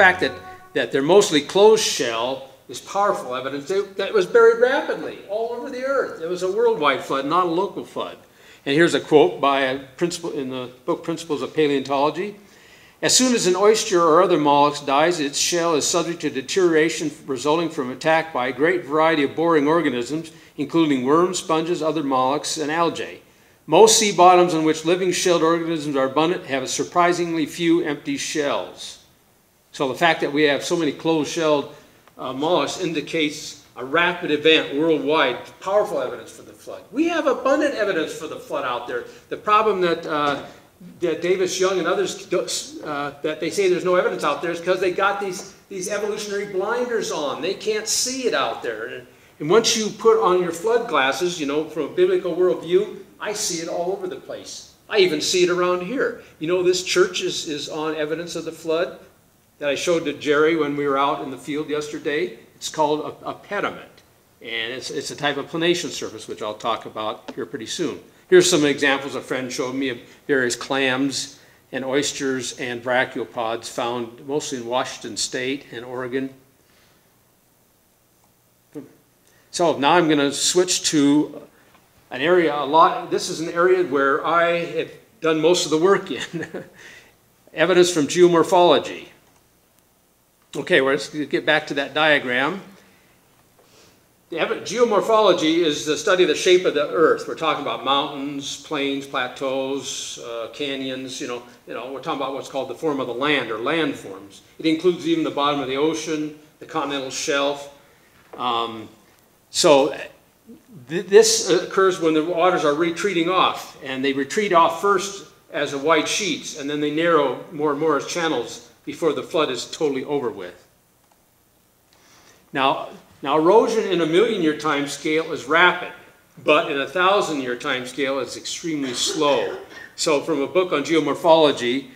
fact that they're mostly closed shell is powerful evidence that it was buried rapidly all over the earth. It was a worldwide flood, not a local flood. And here's a quote by a principal in the book Principles of Paleontology. As soon as an oyster or other mollusk dies, its shell is subject to deterioration resulting from attack by a great variety of boring organisms, including worms, sponges, other mollusks, and algae. Most sea bottoms on which living shelled organisms are abundant have surprisingly few empty shells. So the fact that we have so many closed-shelled mollusks indicates a rapid event worldwide, powerful evidence for the flood. We have abundant evidence for the flood out there. The problem that Davis Young and others, that they say there's no evidence out there is because they got these evolutionary blinders on. They can't see it out there. And once you put on your flood glasses, you know, from a biblical worldview, I see it all over the place. I even see it around here. You know, this church is on evidence of the flood that I showed to Jerry when we were out in the field yesterday. It's called a pediment, and it's a type of planation surface, which I'll talk about here pretty soon. Here's some examples a friend showed me of various clams and oysters and brachiopods found mostly in Washington State and Oregon. So now I'm going to switch to an area this is an area where I have done most of the work in. Evidence from geomorphology. Okay, well, let's get back to that diagram. Geomorphology is the study of the shape of the earth. We're talking about mountains, plains, plateaus, canyons, you know, we're talking about what's called the form of the land or landforms. It includes even the bottom of the ocean, the continental shelf. This occurs when the waters are retreating off, and they retreat off first as a wide sheets, and then they narrow more and more as channels before the flood is totally over with. Now erosion in a million-year time scale is rapid, but in a 1,000-year time scale it's extremely slow. So from a book on geomorphology,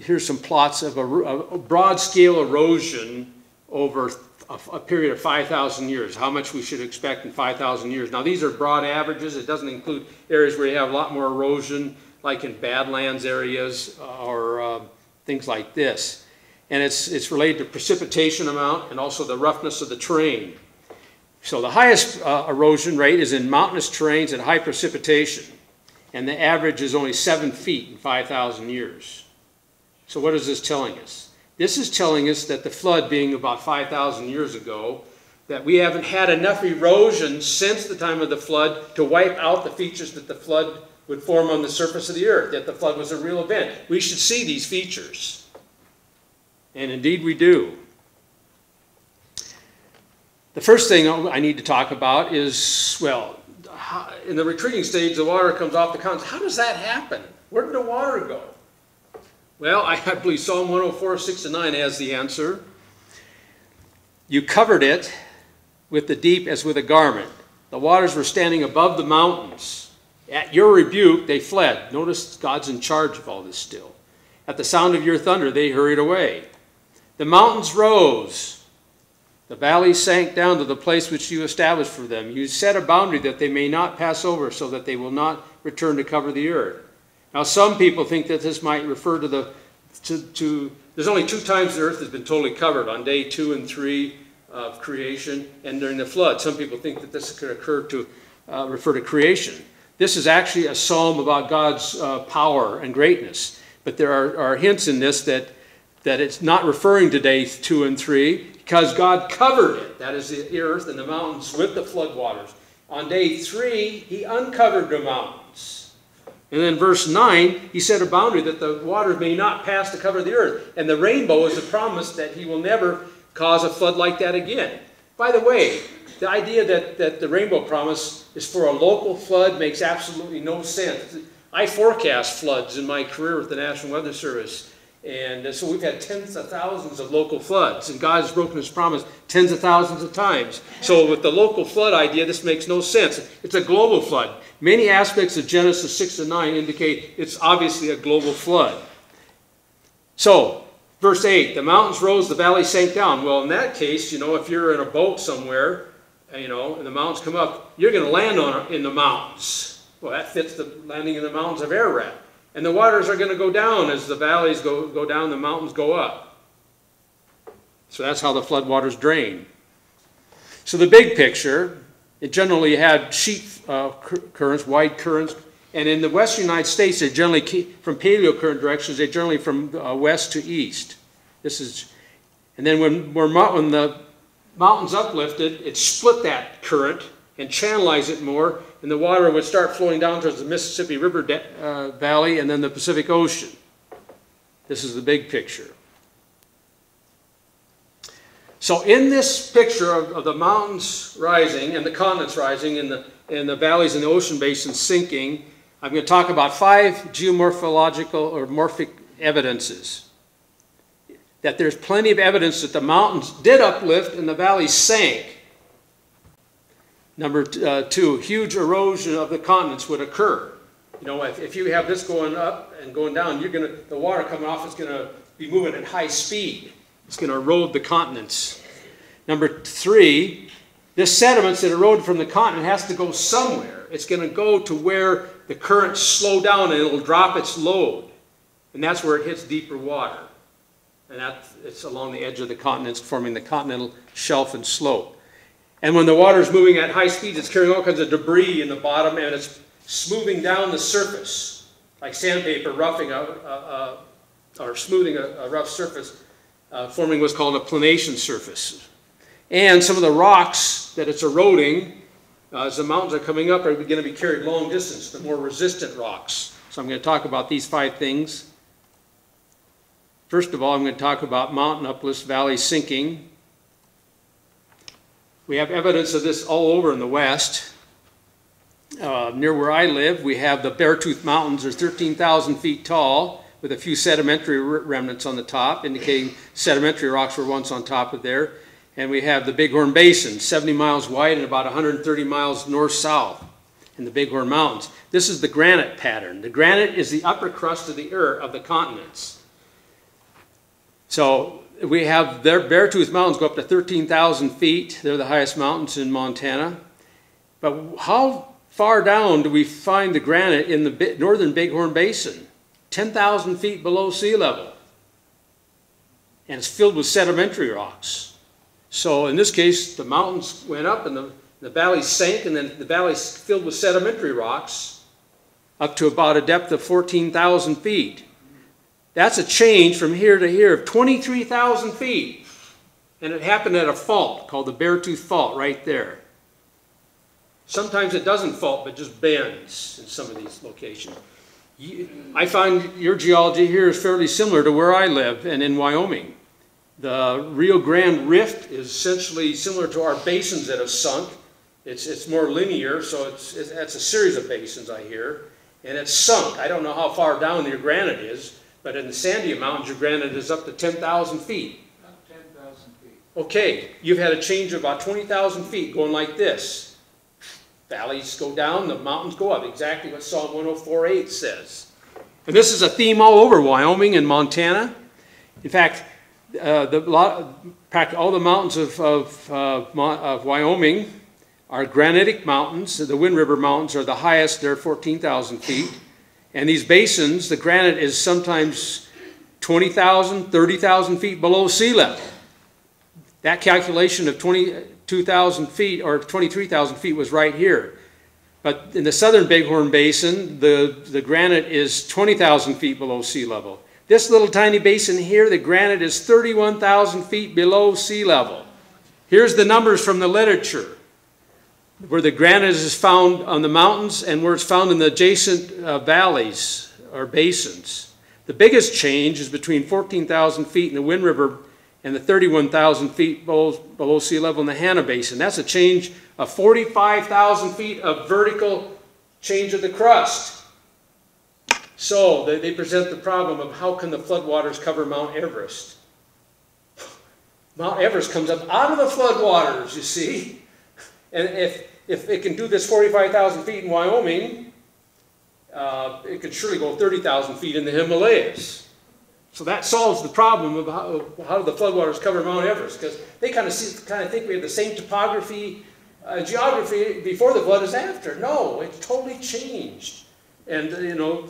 here's some plots of a broad-scale erosion over a period of 5,000 years, how much we should expect in 5,000 years. Now these are broad averages. It doesn't include areas where you have a lot more erosion, like in Badlands areas or things like this. And it's related to precipitation amount and also the roughness of the terrain. So the highest erosion rate is in mountainous terrains at high precipitation, and the average is only 7 feet in 5,000 years. So what is this telling us? This is telling us that the flood being about 5,000 years ago, that we haven't had enough erosion since the time of the flood to wipe out the features that the flood would form on the surface of the earth, that the flood was a real event. We should see these features. And indeed we do. The first thing I need to talk about is, well, in the retreating stage, the water comes off the mountains. How does that happen? Where did the water go? Well, I believe Psalm 104, 6-9 has the answer. You covered it with the deep as with a garment. The waters were standing above the mountains. At your rebuke, they fled. Notice God's in charge of all this still. At the sound of your thunder, they hurried away. The mountains rose. The valleys sank down to the place which you established for them. You set a boundary that they may not pass over, so that they will not return to cover the earth. Now, some people think that this might refer to there's only 2 times the earth has been totally covered, on day 2 and 3 of creation and during the flood. Some people think that this could occur to refer to creation. This is actually a psalm about God's power and greatness. But there are hints in this that it's not referring to day 2 and 3 because God covered it, that is the earth and the mountains, with the floodwaters. On day 3, he uncovered the mountains. And then verse 9, he set a boundary that the waters may not pass to cover the earth. And the rainbow is a promise that he will never cause a flood like that again. By the way, the idea that the rainbow promise is for a local flood makes absolutely no sense. I forecast floods in my career with the National Weather Service. And so we've had tens of thousands of local floods. And God has broken his promise tens of thousands of times. So with the local flood idea, this makes no sense. It's a global flood. Many aspects of Genesis 6-9 indicate it's obviously a global flood. So, verse 8, the mountains rose, the valley sank down. Well, in that case, if you're in a boat somewhere, and the mountains come up, you're going to land in the mountains. Well, that fits the landing in the mountains of Ararat. And the waters are going to go down as the valleys go down, the mountains go up. So that's how the floodwaters drain. So the big picture, it generally had sheet currents, wide currents, and in the western United States, they generally from paleocurrent directions, they generally from west to east. This is, and then when the mountains uplifted, it split that current and channelized it more, and the water would start flowing down towards the Mississippi River Valley and then the Pacific Ocean. This is the big picture. So in this picture of the mountains rising and the continents rising and the valleys and the ocean basins sinking, I'm going to talk about 5 geomorphological or morphic evidences. That there's plenty of evidence that the mountains did uplift and the valleys sank. Number 2, huge erosion of the continents would occur. You know, if you have this going up and going down, the water coming off is going to be moving at high speed. It's going to erode the continents. Number 3, this sediments that erode from the continent has to go somewhere. It's going to go to where the currents slow down and it'll drop its load. And that's where it hits deeper water. And it's along the edge of the continents, forming the continental shelf and slope. And when the water is moving at high speeds, it's carrying all kinds of debris in the bottom, and it's smoothing down the surface, like sandpaper roughing or smoothing a rough surface, forming what's called a planation surface. And some of the rocks that it's eroding, as the mountains are coming up, are going to be carried long distance, the more resistant rocks. So I'm going to talk about these 5 things. First of all, I'm going to talk about mountain uplifts, valleys sinking. We have evidence of this all over in the West. Near where I live, we have the Beartooth Mountains. They're 13,000 feet tall with a few sedimentary remnants on the top, indicating sedimentary rocks were once on top of there. And we have the Bighorn Basin, 70 miles wide and about 130 miles north-south in the Bighorn Mountains. This is the granite pattern. The granite is the upper crust of the earth of the continents. So we have their Beartooth Mountains go up to 13,000 feet. They're the highest mountains in Montana. But how far down do we find the granite in the northern Bighorn Basin? 10,000 feet below sea level. And it's filled with sedimentary rocks. So in this case, the mountains went up and the valleys sank, and then the valleys filled with sedimentary rocks up to about a depth of 14,000 feet. That's a change from here to here of 23,000 feet. And it happened at a fault called the Beartooth Fault right there. Sometimes it doesn't fault, but just bends in some of these locations. I find your geology here is fairly similar to where I live and in Wyoming. The Rio Grande Rift is essentially similar to our basins that have sunk. It's more linear, so it's a series of basins, I hear. And it's sunk. I don't know how far down your granite is. But in the Sandia Mountains, your granite is up to 10,000 feet. Not 10,000 feet. Okay, you've had a change of about 20,000 feet going like this. Valleys go down, the mountains go up. Exactly what Psalm 104:8 says. And this is a theme all over Wyoming and Montana. In fact, all the mountains of Wyoming are granitic mountains. The Wind River Mountains are the highest. They're 14,000 feet. And these basins, the granite is sometimes 20,000, 30,000 feet below sea level. That calculation of 22,000 feet or 23,000 feet was right here. But in the southern Bighorn Basin, the granite is 20,000 feet below sea level. This little tiny basin here, the granite is 31,000 feet below sea level. Here's the numbers from the literature, where the granite is found on the mountains and where it's found in the adjacent valleys or basins. The biggest change is between 14,000 feet in the Wind River and the 31,000 feet below sea level in the Hanna Basin. That's a change of 45,000 feet of vertical change of the crust. So they present the problem of how can the floodwaters cover Mount Everest? Mount Everest comes up out of the floodwaters, you see. And if it can do this 45,000 feet in Wyoming, it could surely go 30,000 feet in the Himalayas. So that solves the problem of how the floodwaters cover Mount Everest, because they kind of think we have the same topography, geography before the flood as after. No, it's totally changed. And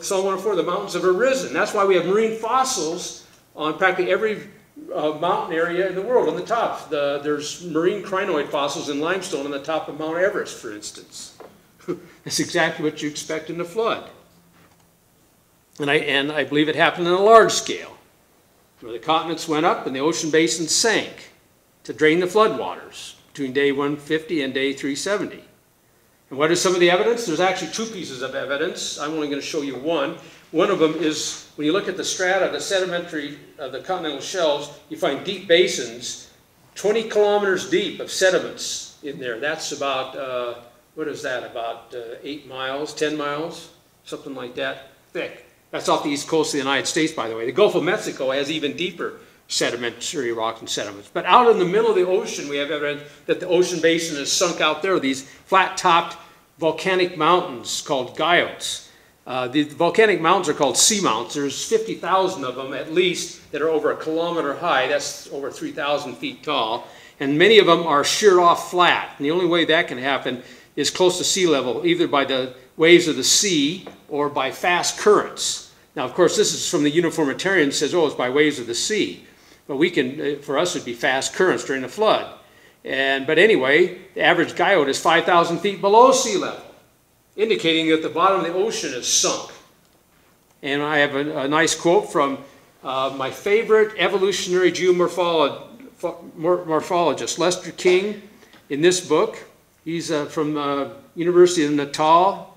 Psalm 104, the mountains have arisen. That's why we have marine fossils on practically every mountain area in the world on the top. There's marine crinoid fossils in limestone on the top of Mount Everest, for instance. That's exactly what you expect in the flood. And I believe it happened on a large scale, where the continents went up and the ocean basins sank to drain the floodwaters between day 150 and day 370. And what is some of the evidence? There's actually two pieces of evidence. I'm only going to show you one. One of them is when you look at the strata, the sedimentary, the continental shelves, you find deep basins, 20 kilometers deep of sediments in there. That's about, what is that, about 8 miles, 10 miles, something like that, thick. That's off the east coast of the United States, by the way. The Gulf of Mexico has even deeper sedimentary rocks and sediments. But out in the middle of the ocean, we have evidence that the ocean basin is sunk out there. These flat-topped volcanic mountains called guyots. The volcanic mountains are called seamounts. There's 50,000 of them at least that are over 1 kilometer high. That's over 3,000 feet tall. And many of them are sheared off flat. And the only way that can happen is close to sea level, either by the waves of the sea or by fast currents. Now, of course, this is from the uniformitarian, says, oh, it's by waves of the sea. But we can, for us, it would be fast currents during the flood. But anyway, the average guyot is 5,000 feet below sea level, indicating that the bottom of the ocean is sunk. And I have a nice quote from my favorite evolutionary geomorphologist, Lester King, in this book. He's from University of Natal.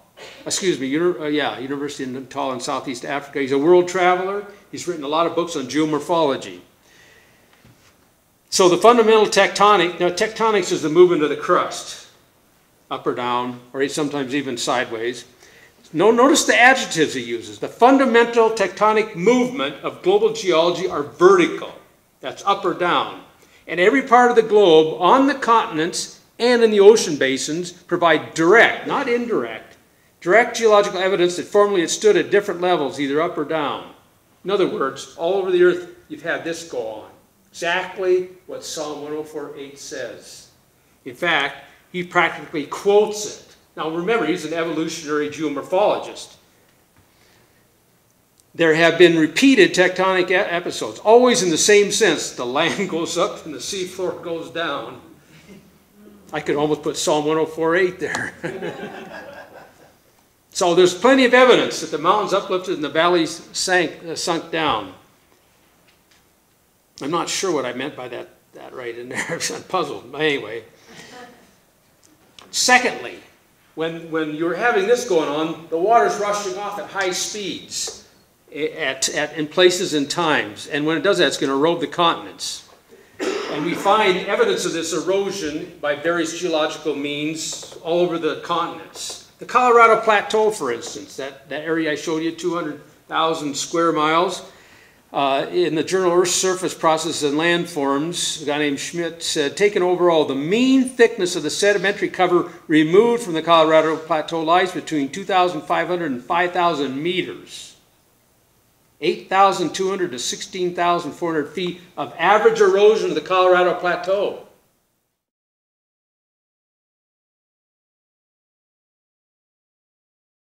University of Natal in Southeast Africa. He's a world traveler. He's written a lot of books on geomorphology. So the fundamental tectonic, now tectonics is the movement of the crust, up or down, or sometimes even sideways. Notice the adjectives he uses. The fundamental tectonic movement of global geology are vertical. That's up or down. And every part of the globe, on the continents and in the ocean basins, provide direct, not indirect, direct geological evidence that formerly it stood at different levels, either up or down. In other words, all over the earth, you've had this go on. Exactly what Psalm 104:8 says. In fact, he practically quotes it. Now remember, he's an evolutionary geomorphologist. There have been repeated tectonic episodes, always in the same sense. The land goes up and the seafloor goes down. I could almost put Psalm 104:8 there. So there's plenty of evidence that the mountains uplifted and the valleys sunk down. I'm not sure what I meant by that right in there. I'm puzzled. But anyway. Secondly, when you're having this going on, the water's rushing off at high speeds in places and times. And when it does that, it's going to erode the continents. And we find evidence of this erosion by various geological means all over the continents. The Colorado Plateau, for instance, that area I showed you, 200,000 square miles, in the journal Earth's Surface Processes and Landforms, a guy named Schmidt said, taken overall, the mean thickness of the sedimentary cover removed from the Colorado Plateau lies between 2,500 and 5,000 meters. 8,200 to 16,400 feet of average erosion of the Colorado Plateau.